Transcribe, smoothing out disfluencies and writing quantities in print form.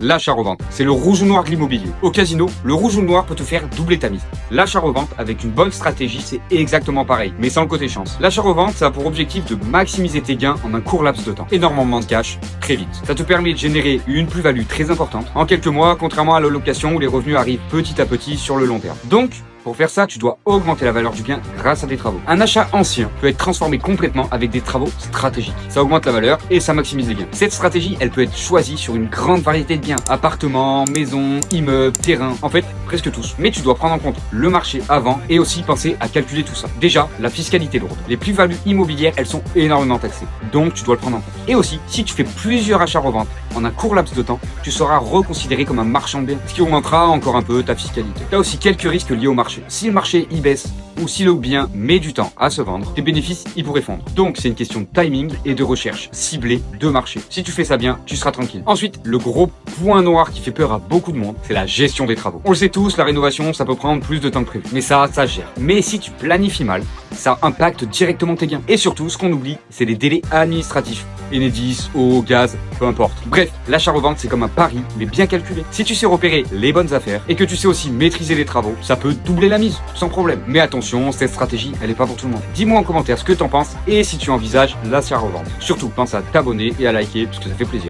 L'achat-revente, c'est le rouge ou noir de l'immobilier. Au casino, le rouge ou noir peut te faire doubler ta mise. L'achat-revente, avec une bonne stratégie, c'est exactement pareil, mais sans le côté chance. L'achat-revente, ça a pour objectif de maximiser tes gains en un court laps de temps. Énormément de cash, très vite. Ça te permet de générer une plus-value très importante en quelques mois, contrairement à la location où les revenus arrivent petit à petit sur le long terme. Donc, pour faire ça, tu dois augmenter la valeur du bien grâce à des travaux. Un achat ancien peut être transformé complètement avec des travaux stratégiques. Ça augmente la valeur et ça maximise les gains. Cette stratégie, elle peut être choisie sur une grande variété de biens. Appartements, maisons, immeubles, terrains, en fait, presque tous. Mais tu dois prendre en compte le marché avant et aussi penser à calculer tout ça. Déjà, la fiscalité lourde. Les plus-values immobilières, elles sont énormément taxées. Donc, tu dois le prendre en compte. Et aussi, si tu fais plusieurs achats-reventes en un court laps de temps, tu seras reconsidéré comme un marchand de biens, ce qui augmentera encore un peu ta fiscalité. Tu as aussi quelques risques liés au marché. Si le marché y baisse ou si le bien met du temps à se vendre, tes bénéfices y pourraient fondre. Donc c'est une question de timing et de recherche ciblée de marché. Si tu fais ça bien, tu seras tranquille. Ensuite, le gros point noir qui fait peur à beaucoup de monde, c'est la gestion des travaux. On le sait tous, la rénovation, ça peut prendre plus de temps que prévu. Mais ça se gère. Mais si tu planifies mal, ça impacte directement tes gains. Et surtout, ce qu'on oublie, c'est les délais administratifs. Enedis, eau, gaz, peu importe. Bref, l'achat-revente, c'est comme un pari, mais bien calculé. Si tu sais repérer les bonnes affaires et que tu sais aussi maîtriser les travaux, ça peut doubler la mise, sans problème. Mais attention, cette stratégie, elle est pas pour tout le monde. Dis-moi en commentaire ce que t'en penses et si tu envisages l'achat-revente. Surtout, pense à t'abonner et à liker, parce que ça fait plaisir.